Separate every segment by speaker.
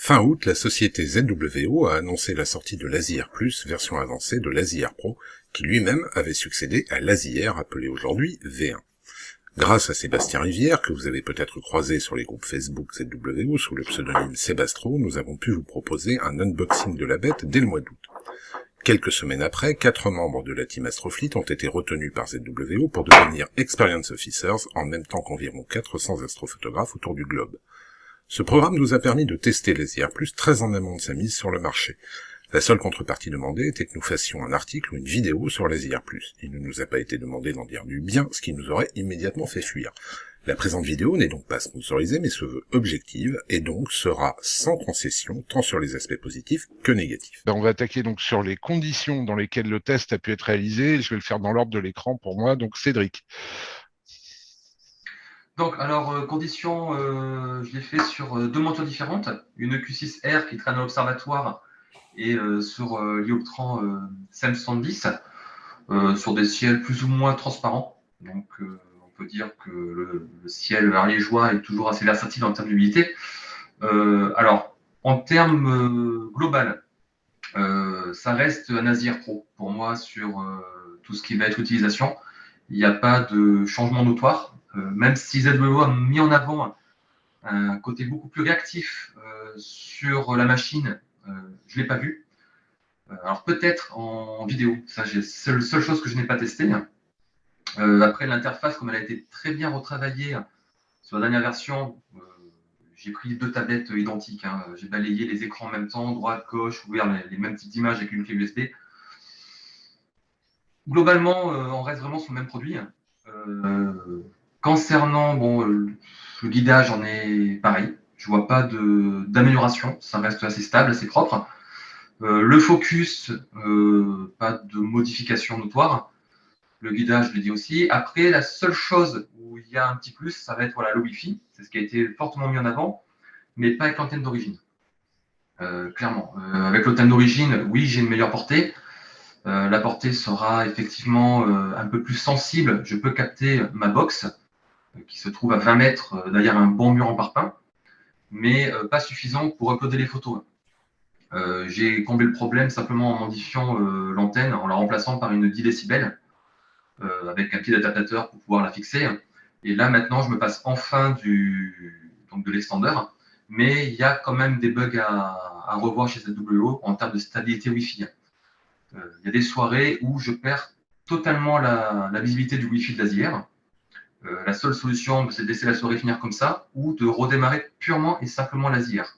Speaker 1: Fin août, la société ZWO a annoncé la sortie de l'Azi-R+, version avancée de l'Azi-R Pro, qui lui-même avait succédé à l'Azi-R appelé aujourd'hui V1. Grâce à Sébastien Rivière, que vous avez peut-être croisé sur les groupes Facebook ZWO sous le pseudonyme Sébastro, nous avons pu vous proposer un unboxing de la bête dès le mois d'août. Quelques semaines après, 4 membres de la team Astrofleet ont été retenus par ZWO pour devenir Experience Officers en même temps qu'environ 400 astrophotographes autour du globe. Ce programme nous a permis de tester l'Azi-R+, très en amont de sa mise sur le marché. La seule contrepartie demandée était que nous fassions un article ou une vidéo sur l'Azi-R+. Il ne nous a pas été demandé d'en dire du bien, ce qui nous aurait immédiatement fait fuir. La présente vidéo n'est donc pas sponsorisée, mais se veut objective, et donc sera sans concession, tant sur les aspects positifs que négatifs.
Speaker 2: On va attaquer donc sur les conditions dans lesquelles le test a pu être réalisé. Je vais le faire dans l'ordre de l'écran pour moi. Donc Cédric.
Speaker 3: Donc, alors, conditions, je l'ai fait sur 2 montures différentes. Une Q6R qui traîne à l'observatoire et sur l'Ioptran SEM70, sur des ciels plus ou moins transparents. Donc, on peut dire que le ciel ariégeois est toujours assez versatile en termes d'humidité. Alors, en termes global, ça reste un Azi-R Pro pour moi sur tout ce qui va être utilisation. Il n'y a pas de changement notoire. Même si ZWO a mis en avant un côté beaucoup plus réactif sur la machine, je ne l'ai pas vu. Alors peut-être en vidéo, ça c'est la seule chose que je n'ai pas testée. Après l'interface, comme elle a été très bien retravaillée sur la dernière version, j'ai pris 2 tablettes identiques. J'ai balayé les écrans en même temps, droite, gauche, ouvert les mêmes types d'images avec une clé USB. Globalement, on reste vraiment sur le même produit. Concernant le guidage, on est pareil. Je vois pas d'amélioration. Ça reste assez stable, assez propre. Le focus, pas de modification notoire. Le guidage, je l'ai dit aussi. Après, la seule chose où il y a un petit plus, ça va être le Wi-Fi. C'est ce qui a été fortement mis en avant, mais pas avec l'antenne d'origine. Clairement. Avec l'antenne d'origine, oui, j'ai une meilleure portée. La portée sera effectivement un peu plus sensible. Je peux capter ma box qui se trouve à 20 mètres derrière un bon mur en parpaing, mais pas suffisant pour uploader les photos. J'ai comblé le problème simplement en modifiant l'antenne, en la remplaçant par une 10 décibels, avec un pied d'adaptateur pour pouvoir la fixer. Et là, maintenant, je me passe enfin de l'extender, mais il y a quand même des bugs à revoir chez ZWO en termes de stabilité Wi-Fi. Il y a des soirées où je perds totalement la visibilité du Wi-Fi de l'Azi-R. La seule solution, c'est de laisser la soirée finir comme ça ou de redémarrer purement et simplement l'Azi-R.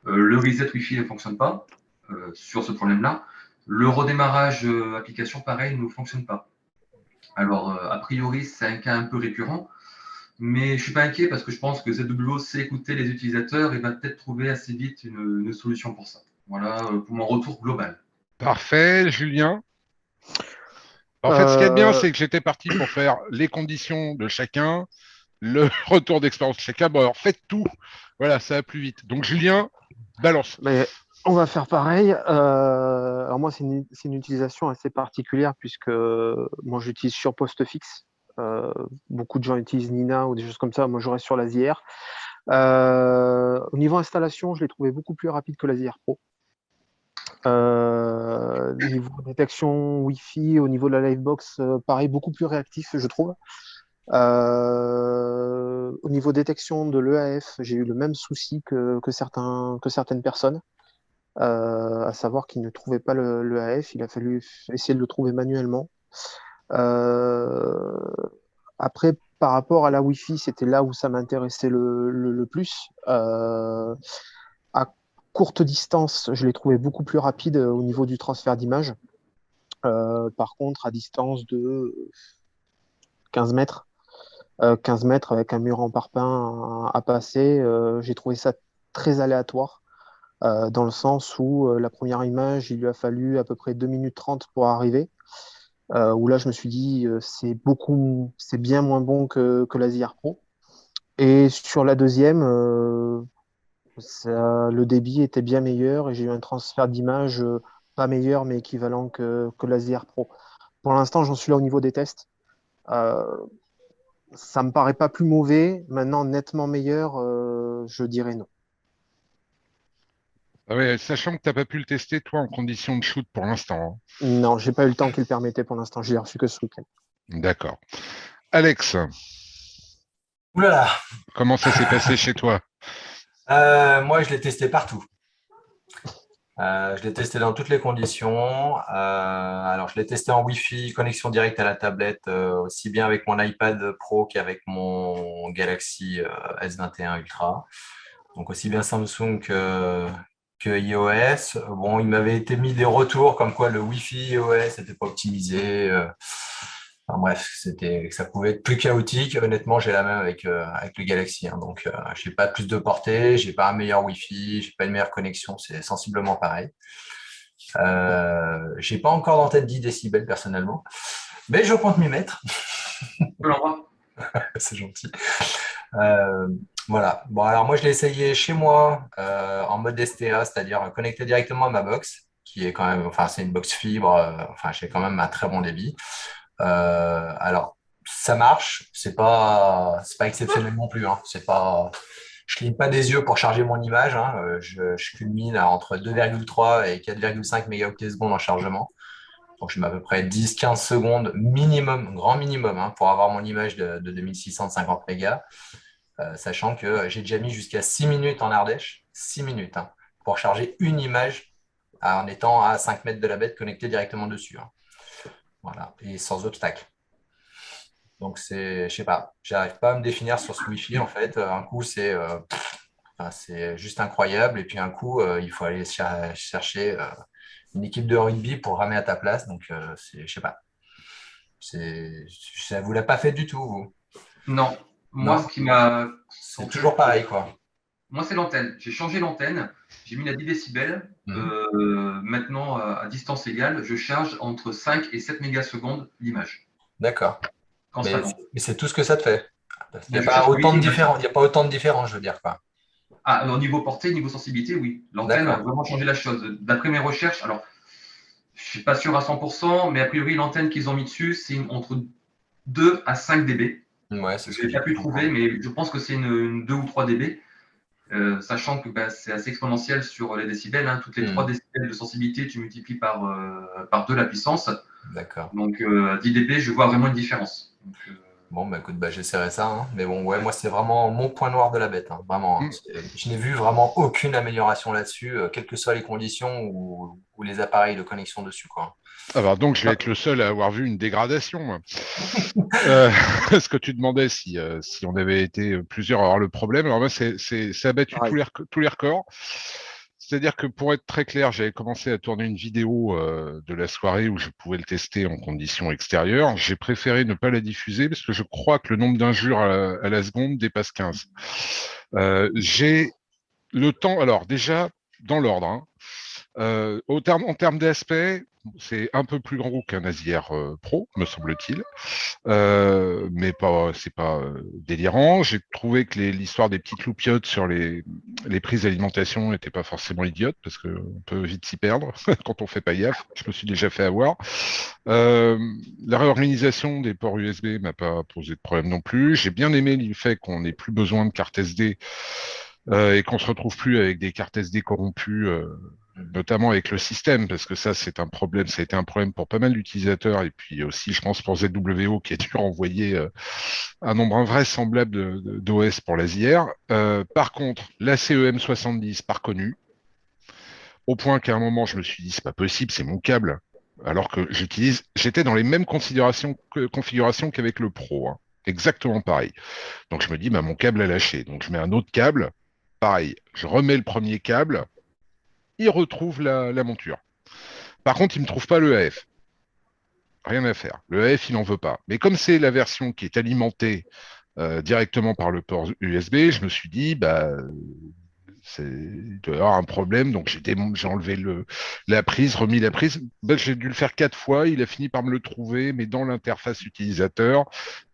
Speaker 3: Le reset Wi-Fi ne fonctionne pas sur ce problème-là. Le redémarrage application, pareil, ne fonctionne pas. Alors, a priori, c'est un cas un peu récurrent, mais je ne suis pas inquiet parce que je pense que ZWO sait écouter les utilisateurs et va peut-être trouver assez vite une solution pour ça. Voilà pour mon retour global.
Speaker 2: Parfait. Julien. En fait, ce qui est bien, c'est que j'étais parti pour faire les conditions de chacun, le retour d'expérience de chacun. Bon, alors faites tout. Voilà, ça va plus vite. Donc, Julien, balance.
Speaker 4: Mais on va faire pareil. Alors moi, c'est une utilisation assez particulière puisque moi, j'utilise sur poste fixe. Beaucoup de gens utilisent Nina ou des choses comme ça. Moi, je reste sur l'Azi-R. Au niveau installation, je l'ai trouvé beaucoup plus rapide que l'Azi-R Pro. Niveau détection Wi-Fi, au niveau de la Livebox, pareil, beaucoup plus réactif, je trouve. Au niveau détection de l'EAF, j'ai eu le même souci que certaines personnes, à savoir qu'ils ne trouvaient pas l'EAF. Il a fallu essayer de le trouver manuellement. Euh, Après, par rapport à la Wi-Fi, c'était là où ça m'intéressait le plus. À courte distance, je l'ai trouvé beaucoup plus rapide au niveau du transfert d'image. Par contre, à distance de 15 mètres, 15 mètres avec un mur en parpaing à passer, j'ai trouvé ça très aléatoire, dans le sens où la première image, il lui a fallu à peu près 2 minutes 30 pour arriver. Où là, je me suis dit, c'est bien moins bon que l'Azi-R Pro. Et sur la deuxième, le débit était bien meilleur et j'ai eu un transfert d'image pas meilleur, mais équivalent que l'Azi-R Pro. Pour l'instant, j'en suis là au niveau des tests. Euh, Ça me paraît pas plus mauvais. Maintenant, nettement meilleur, je dirais non.
Speaker 2: Ah ouais, sachant que tu n'as pas pu le tester, toi, en condition de shoot pour l'instant,
Speaker 4: Non, j'ai pas eu le temps qu'il le permettait pour l'instant. Je l'ai reçu que ce week-end.
Speaker 2: hein. D'accord. Alex,
Speaker 5: Ouh là là.
Speaker 2: comment ça s'est passé chez toi?
Speaker 5: Moi, je l'ai testé partout. Je l'ai testé dans toutes les conditions. Alors, je l'ai testé en Wi-Fi, connexion directe à la tablette, aussi bien avec mon iPad Pro qu'avec mon Galaxy S21 Ultra. Donc, aussi bien Samsung que iOS. Bon, il m'avait été mis des retours comme quoi le Wi-Fi iOS n'était pas optimisé. Enfin, bref, ça pouvait être plus chaotique. Honnêtement, j'ai la même avec le Galaxy, hein. Donc, j'ai pas plus de portée, j'ai pas un meilleur Wi-Fi, j'ai pas une meilleure connexion. C'est sensiblement pareil. J'ai pas encore d'antenne 10 décibels personnellement, mais je compte m'y mettre.
Speaker 3: Je l'envoie.
Speaker 5: C'est gentil. Voilà. Bon, alors moi, je l'ai essayé chez moi en mode STA, c'est-à-dire connecté directement à ma box, qui est quand même, enfin, c'est une box fibre. Enfin, j'ai quand même un très bon débit. Alors, ça marche. C'est pas exceptionnel non plus, hein. Je cligne pas des yeux pour charger mon image, hein. Je culmine à entre 2,3 et 4,5 mégaoctets secondes en chargement. Donc, je mets à peu près 10-15 secondes minimum, grand minimum, hein, pour avoir mon image de 2650 mégas. Sachant que j'ai déjà mis jusqu'à 6 minutes en Ardèche, 6 minutes, hein, pour charger une image en étant à 5 mètres de la bête connecté directement dessus, hein. Voilà, et sans obstacle. Donc, je sais pas, j'arrive pas à me définir sur ce Wi-Fi en fait. Un coup, c'est juste incroyable, et puis un coup, il faut aller chercher une équipe de rugby pour ramer à ta place. Donc, je sais pas. Ça vous l'a pas fait du tout, vous?
Speaker 3: Non. Moi,
Speaker 5: Non,
Speaker 3: ce qui m'a.
Speaker 5: c'est toujours pareil, quoi.
Speaker 3: Moi, c'est l'antenne. J'ai changé l'antenne. J'ai mis la 10 décibels. Maintenant, à distance égale, je charge entre 5 et 7 mégasecondes l'image.
Speaker 5: D'accord. Mais
Speaker 3: Constamment.
Speaker 5: c'est tout ce que ça te fait. Il n'y a
Speaker 3: Je
Speaker 5: pas
Speaker 3: cherche
Speaker 5: autant de
Speaker 3: l'image.
Speaker 5: différence, il y a pas autant de différence, je veux dire, quoi.
Speaker 3: Ah, au niveau portée, niveau sensibilité, oui. L'antenne a
Speaker 5: D'accord.
Speaker 3: vraiment changé la chose. D'après mes recherches, alors, je suis pas sûr à 100%, mais a priori, l'antenne qu'ils ont mis dessus, c'est entre 2 à 5 dB.
Speaker 5: Ouais, c'est ce
Speaker 3: Je
Speaker 5: que
Speaker 3: n'ai
Speaker 5: j'ai
Speaker 3: pas pu
Speaker 5: pu
Speaker 3: trouver,
Speaker 5: comprendre.
Speaker 3: mais je pense que c'est une 2 ou 3 dB. Sachant que c'est assez exponentiel sur les décibels, hein. Toutes les 3 décibels de sensibilité, tu multiplies par 2 la puissance.
Speaker 5: D'accord.
Speaker 3: Donc, à 10 dB, je vois vraiment une différence. Donc,
Speaker 5: Bon, bah écoute, j'essaierai ça, hein. Mais bon, ouais, moi, c'est vraiment mon point noir de la bête, hein. Vraiment, hein. Je n'ai vu vraiment aucune amélioration là-dessus, quelles que soient les conditions ou les appareils de connexion dessus, quoi.
Speaker 2: Ah bah donc je vais être le seul à avoir vu une dégradation, moi. Ce que tu demandais si on avait été plusieurs à avoir le problème. Alors moi, ça a battu
Speaker 4: Pareil.
Speaker 2: tous les records. C'est-à-dire que pour être très clair, j'avais commencé à tourner une vidéo de la soirée où je pouvais le tester en conditions extérieures. J'ai préféré ne pas la diffuser parce que je crois que le nombre d'injures à la seconde dépasse 15. J'ai le temps, alors déjà, dans l'ordre, hein, en termes d'aspect, c'est un peu plus gros qu'un Azier Pro, me semble-t-il. Mais c'est pas délirant. J'ai trouvé que l'histoire des petites loupiottes sur les prises d'alimentation n'était pas forcément idiote parce qu'on peut vite s'y perdre quand on fait pas gaffe. Je me suis déjà fait avoir. La réorganisation des ports USB m'a pas posé de problème non plus. J'ai bien aimé le fait qu'on n'ait plus besoin de carte SD et qu'on se retrouve plus avec des cartes SD corrompues, notamment avec le système, parce que ça, c'est un problème. Ça a été un problème pour pas mal d'utilisateurs, et puis aussi, je pense, pour ZWO, qui a dû renvoyer un nombre invraisemblable d'OS pour l'ASIR. Par contre, la CEM70, pas reconnue, au point qu'à un moment, je me suis dit, c'est pas possible, c'est mon câble. Alors que j'étais dans les mêmes configurations qu'avec le Pro, hein. Exactement pareil. Donc je me dis, bah, mon câble a lâché. Donc je mets un autre câble. Pareil, je remets le premier câble, il retrouve la monture. Par contre, il ne me trouve pas le AF. Rien à faire. Le AF, il n'en veut pas. Mais comme c'est la version qui est alimentée directement par le port USB, je me suis dit, bah, il doit y avoir un problème. Donc j'ai enlevé la prise, remis la prise. Ben, j'ai dû le faire 4 fois. Il a fini par me le trouver, mais dans l'interface utilisateur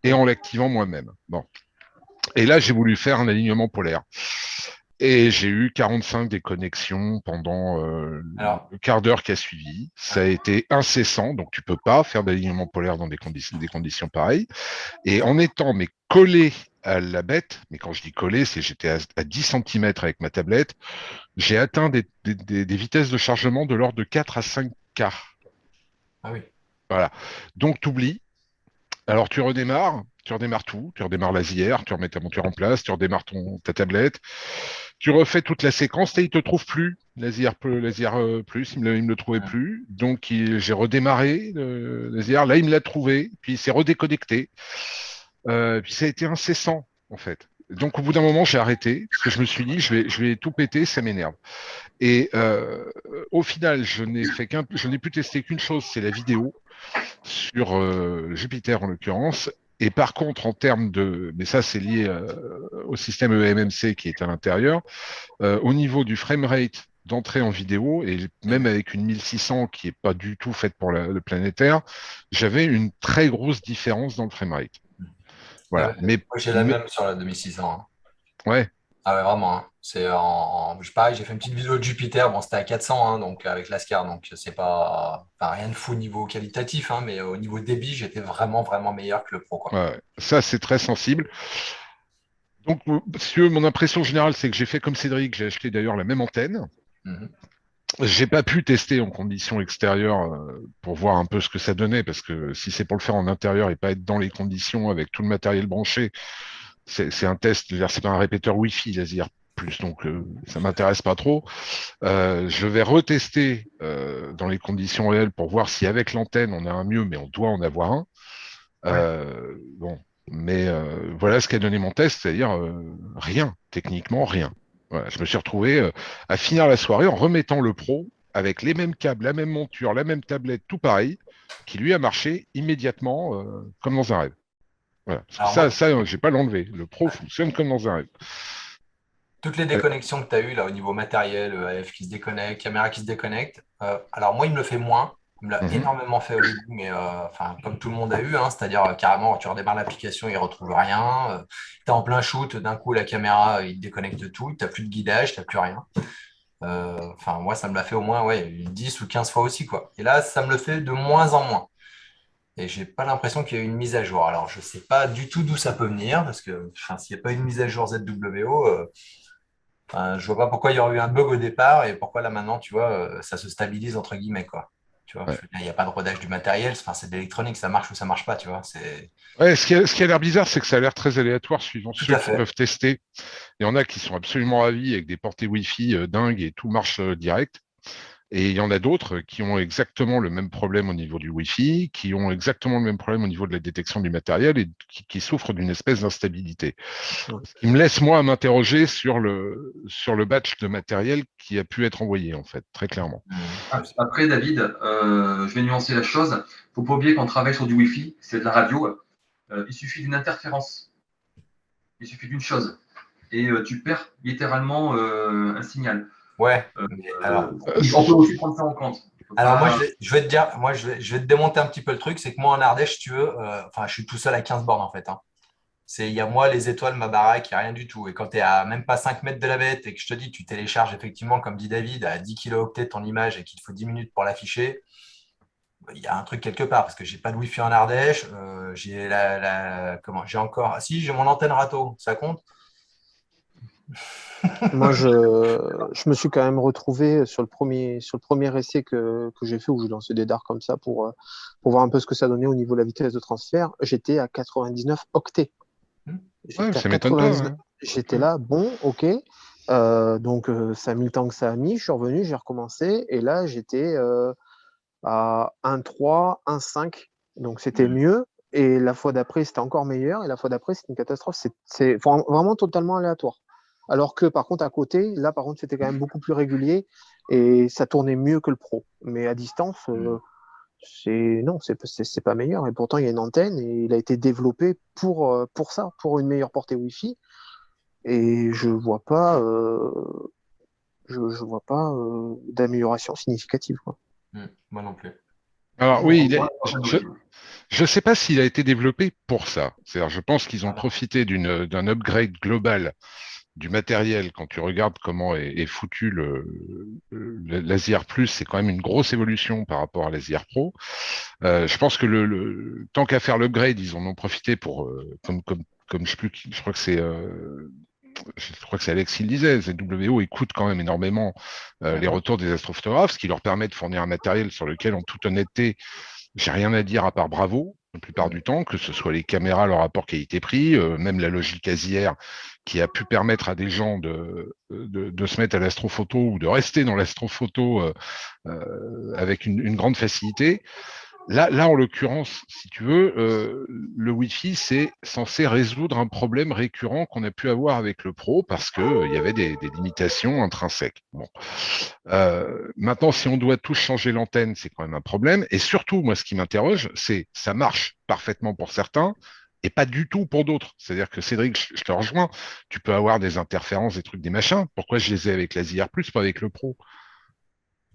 Speaker 2: et en l'activant moi-même. Bon. Et là, j'ai voulu faire un alignement polaire. Et j'ai eu 45 déconnexions pendant le quart d'heure qui a suivi. Ça a été incessant, donc tu peux pas faire d'alignement polaire dans des conditions pareilles. Et en étant collé à la bête, mais quand je dis coller, c'est j'étais à 10 centimètres avec ma tablette. J'ai atteint des vitesses de chargement de l'ordre de 4 à 5 quarts.
Speaker 5: Ah oui.
Speaker 2: Voilà. Donc, tu oublies. Alors, tu redémarres tout, tu redémarres l'ASIR, tu remets ta monture en place, tu redémarres ta tablette, tu refais toute la séquence et il te trouve plus. L'ASIR plus, il me le trouvait plus. Donc, j'ai redémarré l'ASIR. Là, il me l'a trouvé, puis il s'est redéconnecté. Puis ça a été incessant, en fait. Donc, au bout d'un moment, j'ai arrêté, parce que je me suis dit, je vais tout péter, ça m'énerve. Et au final, je n'ai pu tester qu'une chose, c'est la vidéo sur Jupiter en l'occurrence. Et par contre, en termes mais ça c'est lié au système eMMC qui est à l'intérieur, au niveau du framerate d'entrée en vidéo, et même avec une 1600 qui est pas du tout faite pour le planétaire, j'avais une très grosse différence dans le framerate. Voilà.
Speaker 5: Ouais, moi, j'ai la même sur la 2600. Hein.
Speaker 2: Ouais.
Speaker 5: Ah ouais, vraiment. Hein. Pareil, j'ai fait une petite vidéo de Jupiter. Bon, c'était à 400, hein, donc avec l'ASCAR, donc c'est pas, enfin, rien de fou au niveau qualitatif, hein, mais au niveau débit, j'étais vraiment, vraiment meilleur que le Pro, quoi.
Speaker 2: Ouais. Ça, c'est très sensible. Donc, monsieur, mon impression générale, c'est que j'ai fait comme Cédric, j'ai acheté d'ailleurs la même antenne.
Speaker 5: Mhm.
Speaker 2: J'ai pas pu tester en conditions extérieures pour voir un peu ce que ça donnait, parce que si c'est pour le faire en intérieur et pas être dans les conditions avec tout le matériel branché, c'est un test, c'est pas un répéteur Wi-Fi, Laser plus, donc ça m'intéresse pas trop. Je vais retester dans les conditions réelles pour voir si avec l'antenne on a un mieux, mais on doit en avoir un. Bon, mais voilà ce qu'a donné mon test, c'est-à-dire rien, techniquement rien. Voilà, je me suis retrouvé à finir la soirée en remettant le Pro avec les mêmes câbles, la même monture, la même tablette, tout pareil, qui lui a marché immédiatement comme dans un rêve. Voilà.
Speaker 5: Alors moi,
Speaker 2: J'ai pas l'enlevé. Le Pro fonctionne comme dans un rêve.
Speaker 5: toutes les déconnexions que tu as eues là au niveau matériel, AF qui se déconnecte, caméra qui se déconnecte, alors moi, il me le fait moins. Il me l'a
Speaker 2: Mhm.
Speaker 5: énormément fait au début, mais enfin, comme tout le monde a eu, hein, c'est-à-dire carrément, tu redémarres l'application, il ne retrouve rien. Tu es en plein shoot, d'un coup, la caméra, il déconnecte tout, tu n'as plus de guidage, tu n'as plus rien. Enfin, moi, ça me l'a fait au moins ouais, 10 ou 15 fois aussi, quoi. Et là, ça me le fait de moins en moins. Et j'ai pas l'impression qu'il y a eu une mise à jour. Alors, je sais pas du tout d'où ça peut venir, parce que enfin, s'il n'y a pas une mise à jour ZWO, enfin, je vois pas pourquoi il y aurait eu un bug au départ et pourquoi là maintenant, tu vois, ça se stabilise entre guillemets, quoi. Tu vois,
Speaker 2: Ouais.
Speaker 5: il n'y a pas de rodage du matériel, enfin, c'est de l'électronique, ça marche ou ça marche pas, tu vois. C'est
Speaker 2: Ouais, ce qui a l'air bizarre, c'est que ça a l'air très aléatoire suivant
Speaker 5: tout
Speaker 2: ceux
Speaker 5: à
Speaker 2: qui
Speaker 5: fait.
Speaker 2: peuvent tester. Il y en a qui sont absolument ravis avec des portées Wi-Fi dingues et tout marche direct. Et il y en a d'autres qui ont exactement le même problème au niveau du Wi-Fi, qui ont exactement le même problème au niveau de la détection du matériel et qui souffrent d'une espèce d'instabilité.
Speaker 4: Ouais.
Speaker 2: Ce qui me laisse, moi, à m'interroger sur sur le batch de matériel qui a pu être envoyé, en fait, très clairement.
Speaker 3: Après, David, je vais nuancer la chose. Il ne faut pas oublier qu'on travaille sur du Wi-Fi, c'est de la radio. Il suffit d'une interférence. Il suffit d'une chose. Et tu perds littéralement un signal.
Speaker 5: Ouais. Mais alors,
Speaker 3: On peut aussi prendre ça en compte.
Speaker 5: alors moi, je vais te dire, moi, je vais te démonter un petit peu le truc, c'est que moi en Ardèche, si tu veux, enfin, je suis tout seul à 15 bornes en fait. Hein. Il y a moi, les étoiles, ma baraque, il n'y a rien du tout. Et quand tu es à même pas 5 mètres de la bête et que je te dis, tu télécharges effectivement, comme dit David, à 10 kilooctets ton image et qu'il te faut 10 minutes pour l'afficher, il y a un truc quelque part parce que j'ai pas de Wi-Fi en Ardèche. Comment, j'ai encore. Ah, si, j'ai mon antenne râteau, ça compte?
Speaker 4: Moi, je me suis quand même retrouvé sur le premier essai que j'ai fait où je lançais des dards comme ça pour voir un peu ce que ça donnait au niveau de la vitesse de transfert. J'étais à 99 octets.
Speaker 2: Ouais,
Speaker 4: J'étais à
Speaker 2: ça m'étonne pas.
Speaker 4: 99.
Speaker 2: Hein.
Speaker 4: J'étais là, bon, ok. Donc, ça a mis le temps que ça a mis. Je suis revenu, j'ai recommencé. Et là, j'étais à 1,3, 1,5. Donc, c'était mieux. Et la fois d'après, c'était encore meilleur. Et la fois d'après, c'était une catastrophe. C'est vraiment totalement aléatoire. Alors que, par contre, à côté, là, par contre, c'était quand même beaucoup plus régulier. Et ça tournait mieux que le pro. Mais à distance, non, c'est pas meilleur. Et pourtant, il y a une antenne et il a été développé pour ça, pour une meilleure portée Wi-Fi. Et je vois pas d'amélioration significative, quoi.
Speaker 5: Moi non plus.
Speaker 2: Alors
Speaker 3: Toujours
Speaker 2: oui,
Speaker 3: en antenne aussi.
Speaker 2: je ne sais pas s'il a été développé pour ça. C'est-à-dire, je pense qu'ils ont
Speaker 5: Alors,
Speaker 2: profité d'un upgrade global du matériel. Quand tu regardes comment est foutu l'Asier Plus, c'est quand même une grosse évolution par rapport à l'Asier Pro. Je pense que tant qu'à faire l'upgrade, ils en ont profité pour, comme comme je sais plus, je crois que c'est Alex qui le disait, ZWO écoute quand même énormément les retours des astrophotographes, ce qui leur permet de fournir un matériel sur lequel, en toute honnêteté, j'ai rien à dire à part bravo, la plupart du temps, que ce soit les caméras, leur rapport qualité-prix, même la logique ASIER qui a pu permettre à des gens de se mettre à l'astrophoto ou de rester dans l'astrophoto avec une grande facilité. Là, en l'occurrence, si tu veux, le Wi-Fi, c'est censé résoudre un problème récurrent qu'on a pu avoir avec le Pro parce qu'il y avait des limitations intrinsèques. Bon. Maintenant, si on doit tous changer l'antenne, c'est quand même un problème. Et surtout, moi, ce qui m'interroge, c'est ça marche parfaitement pour certains et pas du tout pour d'autres. C'est-à-dire que Cédric, je te rejoins, tu peux avoir des interférences, des trucs, des machins. Pourquoi je les ai avec l'ASIR+, pas avec le Pro?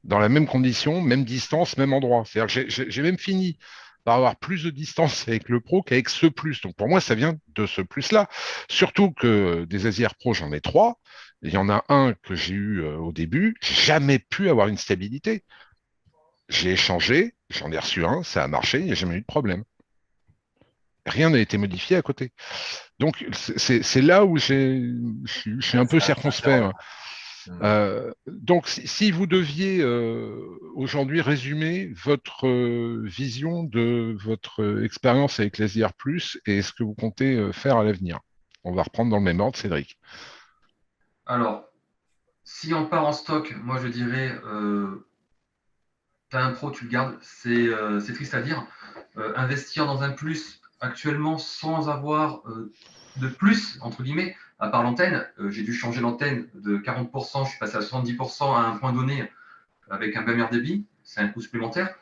Speaker 2: Dans la même condition, même distance, même endroit. C'est-à-dire que j'ai même fini par avoir plus de distance avec le Pro qu'avec ce plus. Donc pour moi, ça vient de ce plus-là. Surtout que des ASIR Pro, j'en ai 3. Il y en a un que j'ai eu au début. J'ai jamais pu avoir une stabilité. J'ai échangé, j'en ai reçu un, ça a marché, il n'y a jamais eu de problème. Rien n'a été modifié à côté. Donc c'est là où je suis un peu circonspect. Donc, si vous deviez aujourd'hui résumer votre vision de votre expérience avec l'ASIR+, et ce que vous comptez faire à l'avenir, on va reprendre dans le même ordre, Cédric.
Speaker 3: Alors, si on part en stock, moi je dirais, tu as un Pro, tu le gardes, c'est triste à dire. Investir dans un plus actuellement sans avoir de plus, entre guillemets, à part l'antenne, j'ai dû changer l'antenne de 40%, je suis passé à 70% à un point donné avec un bas meilleur débit, c'est un coût supplémentaire.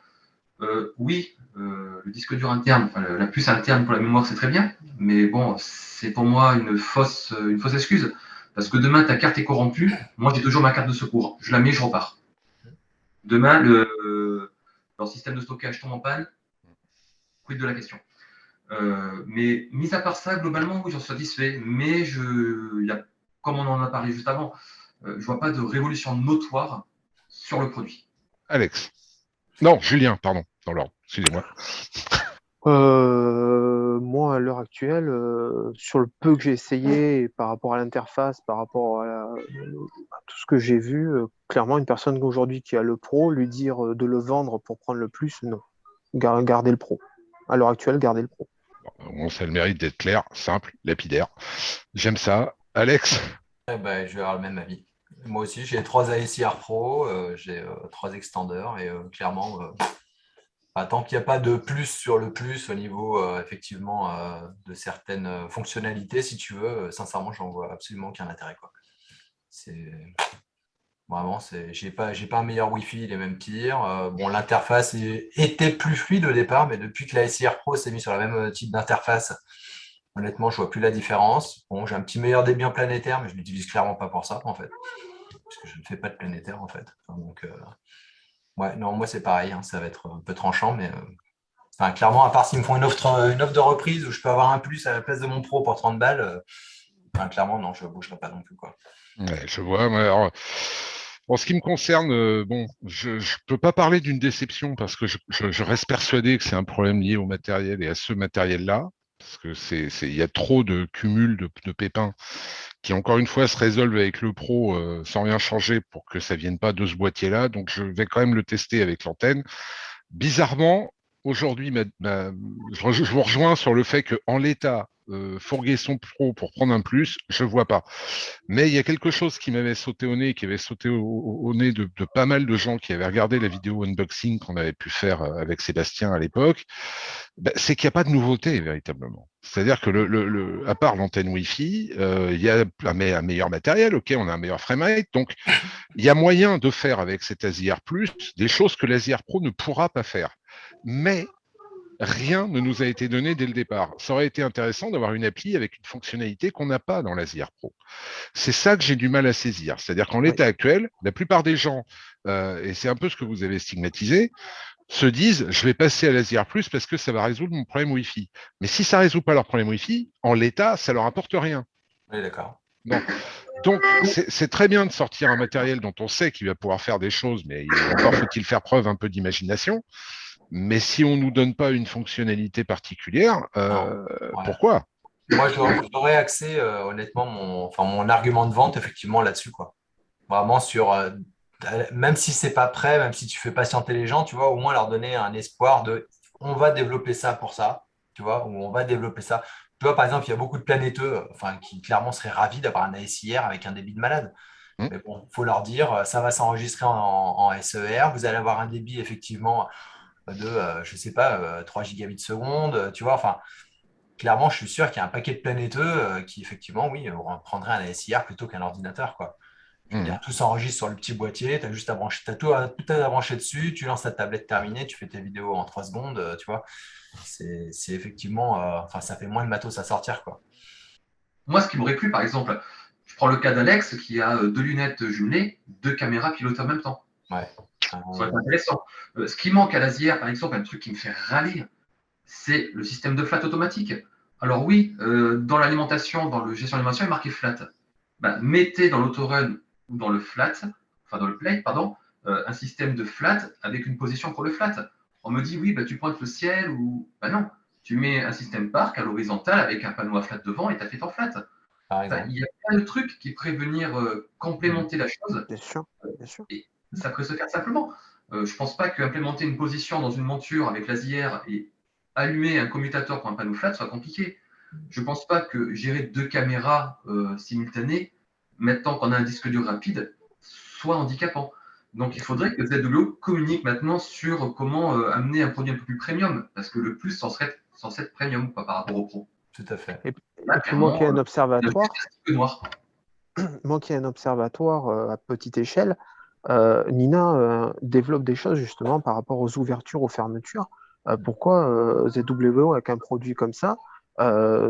Speaker 3: Oui, le disque dur interne, enfin, la puce interne pour la mémoire, c'est très bien, mais bon, c'est pour moi une fausse excuse, parce que demain, ta carte est corrompue, moi j'ai toujours ma carte de secours, je la mets, je repars. Demain, leur système de stockage tombe en panne, quid de la question. Mais mis à part ça, globalement, oui, j'en suis satisfait. Mais comme on en a parlé juste avant, je ne vois pas de révolution notoire sur le produit.
Speaker 2: Alex. Non, Julien, pardon, dans l'ordre, excusez-moi.
Speaker 4: Moi, à l'heure actuelle, sur le peu que j'ai essayé, par rapport à l'interface, par rapport à tout ce que j'ai vu, clairement, une personne aujourd'hui qui a le Pro, lui dire de le vendre pour prendre le plus, non. Gardez le Pro. À l'heure actuelle, gardez le Pro.
Speaker 2: Bon, ça a le mérite d'être clair, simple, lapidaire. J'aime ça. Alex?
Speaker 5: Je vais avoir le même avis. Moi aussi, j'ai 3 ASIR Pro, j'ai 3 extenders et clairement, tant qu'il n'y a pas de plus sur le plus au niveau effectivement de certaines fonctionnalités, si tu veux, sincèrement, j'en vois absolument aucun intérêt, quoi. Vraiment, j'ai pas un meilleur Wi-Fi, il est même pire. Bon, l'interface était plus fluide au départ, mais depuis que la SIR Pro s'est mis sur le même type d'interface, honnêtement, je vois plus la différence. Bon, j'ai un petit meilleur débit en planétaire, mais je l'utilise clairement pas pour ça, en fait, parce que je ne fais pas de planétaire, en fait. Enfin, donc, ouais, non, moi c'est pareil, hein, ça va être un peu tranchant, mais clairement, à part s'ils me font une offre de reprise où je peux avoir un plus à la place de mon Pro pour 30 balles, clairement, non, je ne bougerai pas non plus, quoi.
Speaker 2: Ouais, je vois. Alors, en ce qui me concerne, bon, je peux pas parler d'une déception parce que je reste persuadé que c'est un problème lié au matériel et à ce matériel-là, parce que il y a trop de cumul de pépins qui, encore une fois, se résolvent avec le Pro sans rien changer pour que ça vienne pas de ce boîtier-là. Donc, je vais quand même le tester avec l'antenne. Bizarrement, aujourd'hui, je vous rejoins sur le fait qu'en l'état, fourguer son Pro pour prendre un plus, je vois pas. Mais il y a quelque chose qui m'avait sauté au nez, qui avait sauté au nez de pas mal de gens qui avaient regardé la vidéo unboxing qu'on avait pu faire avec Sébastien à l'époque, c'est qu'il n'y a pas de nouveauté véritablement. C'est-à-dire que à part l'antenne Wi-Fi, il y a un meilleur matériel, ok, on a un meilleur framerate, donc il y a moyen de faire avec cet ASIR+, des choses que l'ASIR Pro ne pourra pas faire. Mais rien ne nous a été donné dès le départ. Ça aurait été intéressant d'avoir une appli avec une fonctionnalité qu'on n'a pas dans l'ASIR Pro. C'est ça que j'ai du mal à saisir. C'est-à-dire qu'en l'état actuel, la plupart des gens, et c'est un peu ce que vous avez stigmatisé, se disent je vais passer à l'ASIR+, parce que ça va résoudre mon problème Wi-Fi. Mais si ça ne résout pas leur problème Wi-Fi, en l'état, ça leur apporte rien.
Speaker 5: Oui, d'accord.
Speaker 2: Bon. Donc, c'est très bien de sortir un matériel dont on sait qu'il va pouvoir faire des choses, mais encore faut-il faire preuve un peu d'imagination. Mais si on ne nous donne pas une fonctionnalité particulière,
Speaker 5: Ouais.
Speaker 2: pourquoi?
Speaker 5: Moi, j'aurais axé, honnêtement, mon argument de vente, effectivement, là-dessus, quoi. Vraiment même si c'est pas prêt, même si tu fais patienter les gens, tu vois, au moins leur donner un espoir de on va développer ça pour ça, tu vois, ou on va développer ça. Tu vois, par exemple, il y a beaucoup de planéteux, enfin, qui clairement seraient ravis d'avoir un ASIR avec un débit de malade.
Speaker 2: Hmm.
Speaker 5: Mais bon, il faut leur dire, ça va s'enregistrer en SER, vous allez avoir un débit effectivement de, je sais pas, 3 gigabits seconde, tu vois, enfin, clairement, je suis sûr qu'il y a un paquet de planéteux qui, effectivement, oui, prendraient un ASIR plutôt qu'un ordinateur, quoi. Je veux
Speaker 2: Hmm.
Speaker 5: dire, tout s'enregistre sur le petit boîtier, tu as juste à brancher, tout à brancher dessus, tu lances ta tablette terminée, tu fais tes vidéos en 3 secondes, tu vois. C'est effectivement, enfin, ça fait moins de matos à sortir, quoi.
Speaker 3: Moi, ce qui m'aurait plu, par exemple, je prends le cas d'Alex qui a 2 lunettes jumelées, 2 caméras pilotées en même temps.
Speaker 5: Ouais.
Speaker 3: Ça aurait été intéressant. Ce qui manque à l'Asière, par exemple, un truc qui me fait râler, c'est le système de flat automatique. Alors oui, dans l'alimentation, dans le gestion d'alimentation, il est marqué flat. Bah, mettez dans l'autorun ou dans le flat, enfin dans le plate, pardon, un système de flat avec une position pour le flat. On me dit oui, bah, tu pointes le ciel ou. Bah non, tu mets un système parc à l'horizontale avec un panneau à flat devant et tu as fait ton flat.
Speaker 5: Par
Speaker 3: Enfin,
Speaker 5: exemple.
Speaker 3: il y a plein de trucs qui pourraient venir complémenter la chose
Speaker 4: Bien sûr, bien sûr.
Speaker 3: et ça peut se faire simplement. Je ne pense pas qu'implémenter une position dans une monture avec l'ASIR et allumer un commutateur pour un panneau flat soit compliqué. Je ne pense pas que gérer 2 caméras simultanées, maintenant qu'on a un disque dur rapide, soit handicapant. Donc il faudrait que ZWO communique maintenant sur comment amener un produit un peu plus premium, parce que le plus censé être premium quoi, par rapport au pro.
Speaker 5: Tout à fait.
Speaker 4: Et
Speaker 3: Là,
Speaker 4: puis moi qui ai un
Speaker 3: il y a
Speaker 4: observatoire,
Speaker 3: juste un noir.
Speaker 4: moi qui ai un observatoire à petite échelle, Nina développe des choses justement par rapport aux ouvertures, aux fermetures. Pourquoi ZWO avec un produit comme ça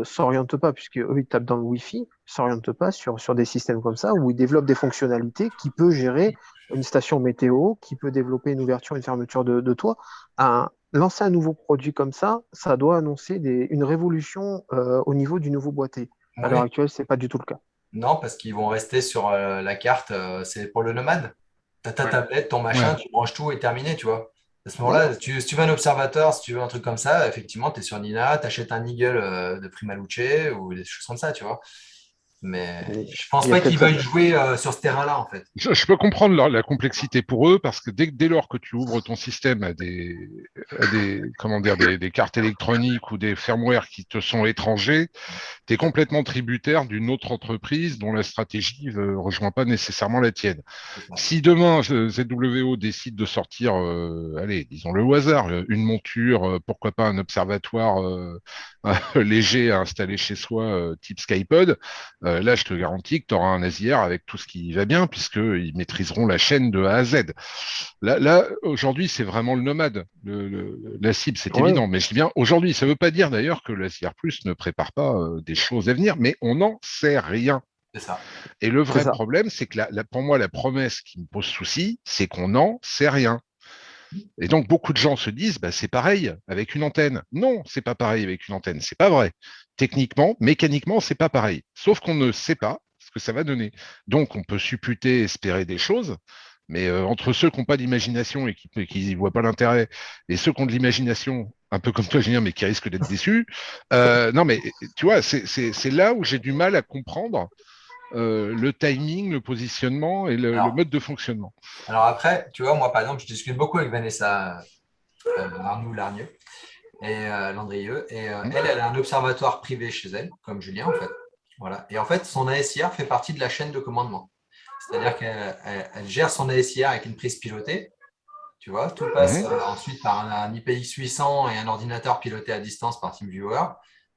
Speaker 4: s'oriente pas, puisque eux ils tapent dans le Wi-Fi, s'oriente pas sur des systèmes comme ça où ils développent des fonctionnalités qui peut gérer une station météo, qui peut développer une ouverture, une fermeture de toit. Lancer un nouveau produit comme ça doit annoncer une révolution au niveau du nouveau boîtier. À l'heure
Speaker 5: Oui.
Speaker 4: actuelle, c'est pas du tout le cas.
Speaker 5: Non, parce qu'ils vont rester sur la carte, c'est pour le nomade. Tu as ta
Speaker 3: Ouais.
Speaker 5: tablette, ton
Speaker 2: Ouais.
Speaker 5: machin, tu branches tout et terminé, tu vois. À ce moment-là, si tu veux un observateur, si tu veux un truc comme ça, effectivement, tu es sur Nina, tu achètes un Eagle de Primaluce ou des choses comme ça, tu vois. Mais
Speaker 4: Mais
Speaker 5: je pense
Speaker 4: il y a
Speaker 5: pas qu'ils
Speaker 4: peut-être
Speaker 5: veuillent jouer sur ce terrain-là, en fait.
Speaker 2: Je peux comprendre la complexité pour eux parce que dès lors que tu ouvres ton système à comment dire, des cartes électroniques ou des firmware qui te sont étrangers, tu es complètement tributaire d'une autre entreprise dont la stratégie ne rejoint pas nécessairement la tienne. Si demain ZWO décide de sortir, allez, disons-le au hasard, une monture, pourquoi pas un observatoire léger à installer chez soi, type Skypod, là je te garantis que tu auras un ASIR avec tout ce qui va bien, puisqu'ils maîtriseront la chaîne de A à Z. Là aujourd'hui, c'est vraiment le nomade, la cible, c'est
Speaker 4: Ouais.
Speaker 2: évident. Mais je dis bien aujourd'hui, ça ne veut pas dire d'ailleurs que l'ASIR Plus ne prépare pas des choses à venir, mais on n'en sait rien.
Speaker 5: C'est ça.
Speaker 2: Et le vrai
Speaker 4: ça.
Speaker 2: problème, c'est que pour moi, la promesse qui me pose souci, c'est qu'on n'en sait rien. Et donc, beaucoup de gens se disent, bah, c'est pareil avec une antenne. Non, c'est pas pareil avec une antenne. C'est pas vrai. Techniquement, mécaniquement, c'est pas pareil. Sauf qu'on ne sait pas ce que ça va donner. Donc, on peut supputer, espérer des choses. Mais entre ceux qui n'ont pas d'imagination et qui n'y voient pas l'intérêt, et ceux qui ont de l'imagination, un peu comme toi, Julien, mais qui risquent d'être déçus, non, mais tu vois, c'est là où j'ai du mal à comprendre le timing, le positionnement et le mode de fonctionnement.
Speaker 5: Alors après, tu vois, moi, par exemple, je discute beaucoup avec Vanessa Arnoux-Larnieux et Landrieux. Et elle a un observatoire privé chez elle, comme Julien, en fait. Voilà. Et en fait, son ASIR fait partie de la chaîne de commandement. C'est-à-dire qu'elle gère son ASIR avec une prise pilotée. Tu vois, tout passe ensuite par un IPX 800 et un ordinateur piloté à distance par TeamViewer.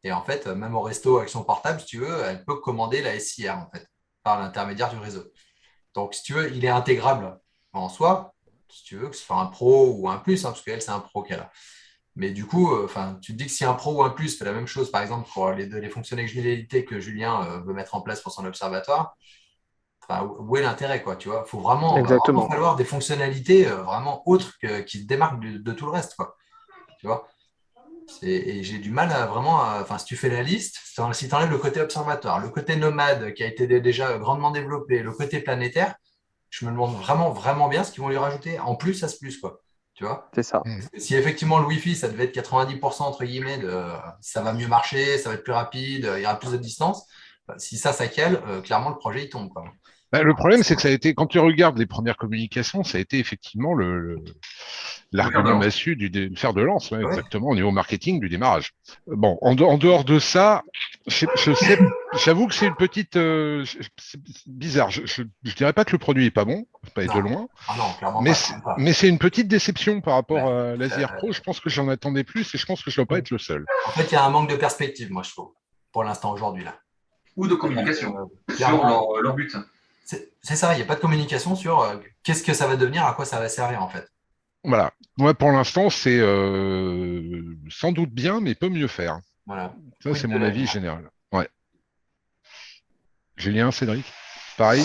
Speaker 5: Et en fait, même au resto avec son portable, si tu veux, elle peut commander la SIR, en fait, par l'intermédiaire du réseau. Donc, si tu veux, il est intégrable en soi, si tu veux, que ce soit un pro ou un plus, hein, parce qu'elle, c'est un pro qu'elle a. Mais du coup, tu te dis que si un pro ou un plus fait la même chose, par exemple, pour les fonctionnalités que Julien veut mettre en place pour son observatoire, où est l'intérêt, quoi, tu vois? Il va vraiment falloir des fonctionnalités vraiment autres qui se démarquent de tout le reste, quoi. Tu vois? Et j'ai du mal à vraiment, si tu fais la liste, si tu enlèves le côté observatoire, le côté nomade qui a été déjà grandement développé, le côté planétaire, je me demande vraiment, vraiment bien ce qu'ils vont lui rajouter en plus à ce plus, quoi. tu vois.
Speaker 4: C'est ça.
Speaker 5: Parce que si effectivement le Wi-Fi, ça devait être 90% entre guillemets, ça va mieux marcher, ça va être plus rapide, il y aura plus de distance. Si ça cale, clairement le projet il tombe, quoi.
Speaker 2: Bah, le problème, c'est que ça a été, quand tu regardes les premières communications, ça a été effectivement l'argument
Speaker 3: lance.
Speaker 2: massu du fer de lance, ouais,
Speaker 5: Ouais.
Speaker 2: exactement, au niveau marketing du démarrage. Bon, en dehors de ça, je sais, j'avoue que c'est une petite, c'est bizarre. Je dirais pas que le produit est pas bon, pas être de
Speaker 5: Non.
Speaker 2: loin,
Speaker 5: Ah non, clairement
Speaker 2: mais
Speaker 5: pas.
Speaker 2: mais c'est une petite déception par rapport
Speaker 5: Ouais.
Speaker 2: à l'Asia Pro. Je pense que j'en attendais plus et je pense que je dois pas être le seul.
Speaker 5: En fait, il y a un manque de perspective, moi je trouve, pour l'instant aujourd'hui là.
Speaker 3: Ou de communication sur
Speaker 5: Clairement,
Speaker 3: leur but.
Speaker 5: c'est ça, il n'y a pas de communication sur qu'est-ce que ça va devenir, à quoi ça va servir en fait.
Speaker 2: Voilà. Moi, pour l'instant, c'est sans doute bien, mais peut mieux faire.
Speaker 5: Voilà.
Speaker 2: Ça,
Speaker 5: Quid
Speaker 2: c'est
Speaker 5: de
Speaker 2: mon avis
Speaker 5: l'avenir.
Speaker 2: général. Ouais. Julien, Cédric, pareil.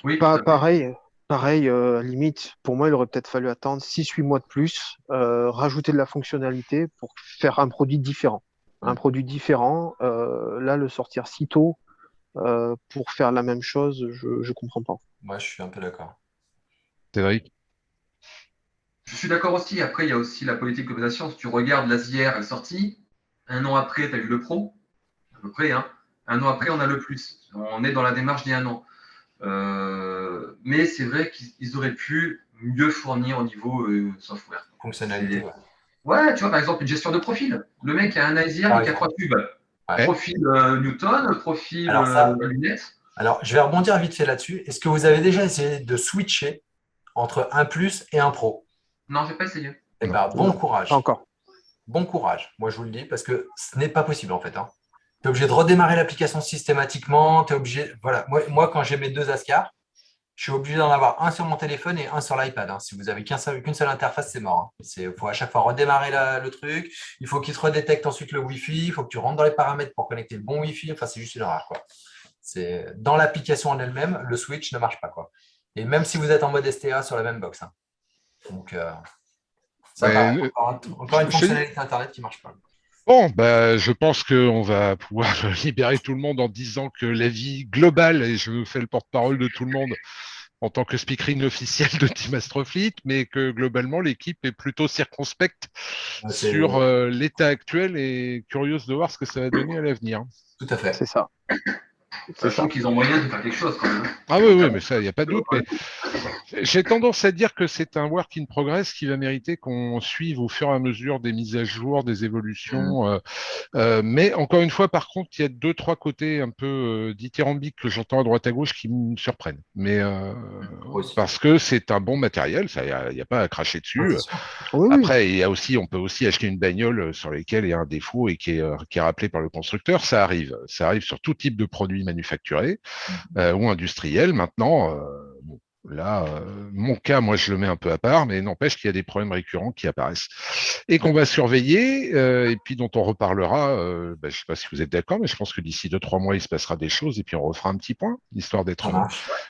Speaker 3: Oui,
Speaker 4: Pas
Speaker 3: tout à fait.
Speaker 4: pareil, limite, pour moi, il aurait peut-être fallu attendre 6-8 mois de plus, rajouter de la fonctionnalité pour faire un produit différent. Un produit différent, là, le sortir si tôt pour faire la même chose, je comprends pas.
Speaker 5: Moi, je suis un peu d'accord.
Speaker 2: Cédric.
Speaker 3: Je suis d'accord aussi. Après, il y a aussi la politique d'optimisation. Si tu regardes l'Asière est sortie, un an après, tu as eu le Pro, à peu près. Hein. Un an après, on a le Plus. On est dans la démarche d'il y a un an. Mais c'est vrai qu'ils auraient pu mieux fournir au niveau software.
Speaker 5: Fonctionnalité, ouais.
Speaker 3: Ouais, tu vois, par exemple, une gestion de profil. Le mec a un Asière,
Speaker 5: Par
Speaker 3: mais qui a 3
Speaker 5: exemple.
Speaker 3: cubes.
Speaker 5: Ouais.
Speaker 3: Profil Newton, profil
Speaker 5: Alors ça,
Speaker 3: lunettes.
Speaker 5: alors je vais rebondir vite fait là-dessus. Est-ce que vous avez déjà essayé de switcher entre un Plus et un Pro?
Speaker 3: Non, j'ai pas essayé.
Speaker 5: Eh
Speaker 2: Non.
Speaker 5: ben, bon
Speaker 4: Non,
Speaker 5: courage.
Speaker 4: pas encore.
Speaker 5: Bon courage, moi je vous le dis, parce que ce n'est pas possible en fait. Hein. Tu es obligé de redémarrer l'application systématiquement. T'es obligé... voilà. Moi, quand j'ai mes deux Ascar, je suis obligé d'en avoir un sur mon téléphone et un sur l'iPad. Hein. Si vous avez qu'une seule interface, c'est mort. Hein. Il faut à chaque fois redémarrer le truc. Il faut qu'il te redétecte ensuite le Wi-Fi. Il faut que tu rentres dans les paramètres pour connecter le bon Wi-Fi. Enfin, c'est juste une horreur, quoi. Dans l'application en elle-même, le switch ne marche pas, quoi. Et même si vous êtes en mode STA sur la même box. Hein. Donc, ça
Speaker 2: Ouais,
Speaker 5: pareil. Encore une
Speaker 2: je te dis-
Speaker 5: fonctionnalité Internet qui ne marche pas.
Speaker 2: Bon, bah, je pense qu'on va pouvoir libérer tout le monde en disant que l'avis global, et je me fais le porte-parole de tout le monde en tant que speakerine officiel de Team Astrofleet, mais que globalement, l'équipe est plutôt circonspecte sur l'état actuel et curieuse de voir ce que ça va donner à l'avenir.
Speaker 5: Tout à fait.
Speaker 4: C'est ça.
Speaker 3: Sachant qu'ils ont moyen de faire quelque chose quand même.
Speaker 2: Ah oui, mais ça, il n'y a pas de doute. Mais j'ai tendance à dire que c'est un work in progress qui va mériter qu'on suive au fur et à mesure des mises à jour, des évolutions. Mais encore une fois, par contre, il y a 2-3 côtés un peu dithyrambiques que j'entends à droite à gauche qui me surprennent. Mais parce que c'est un bon matériel, ça, il n'y a pas à cracher dessus.
Speaker 4: Oui, oui.
Speaker 2: Après, on peut aussi acheter une bagnole sur laquelle il y a un défaut et qui est rappelé par le constructeur. Ça arrive sur tout type de produits manufacturés ou industriels. Maintenant, bon, là, mon cas, moi, je le mets un peu à part, mais n'empêche qu'il y a des problèmes récurrents qui apparaissent et qu'on va surveiller et puis dont on reparlera. Je ne sais pas si vous êtes d'accord, mais je pense que d'ici 2-3 mois, il se passera des choses et puis on refera un petit point, histoire d'être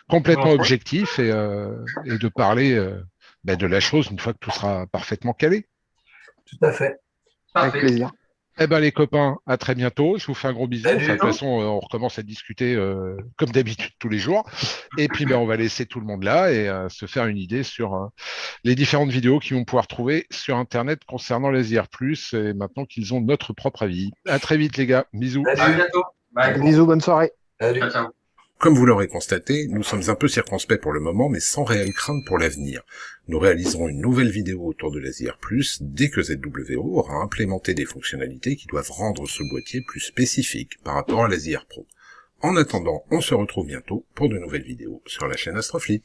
Speaker 2: complètement objectif et de parler de la chose une fois que tout sera parfaitement calé.
Speaker 5: Tout à fait.
Speaker 4: Avec plaisir.
Speaker 2: Eh ben les copains, à très bientôt. Je vous fais un gros bisou. Enfin, de toute façon, on recommence à discuter comme d'habitude tous les jours. Et puis on va laisser tout le monde là et se faire une idée sur les différentes vidéos qu'ils vont pouvoir trouver sur Internet concernant les IR+, et maintenant qu'ils ont notre propre avis. À très vite les gars. Bisous.
Speaker 3: À bientôt. Bye.
Speaker 4: Bisous, bonne soirée.
Speaker 5: Salut.
Speaker 3: Ciao, ciao.
Speaker 1: Comme vous l'aurez constaté, nous sommes un peu circonspects pour le moment, mais sans réelle crainte pour l'avenir. Nous réaliserons une nouvelle vidéo autour de l'Asia Plus dès que ZWO aura implémenté des fonctionnalités qui doivent rendre ce boîtier plus spécifique par rapport à l'Asia Pro. En attendant, on se retrouve bientôt pour de nouvelles vidéos sur la chaîne Astrofleet.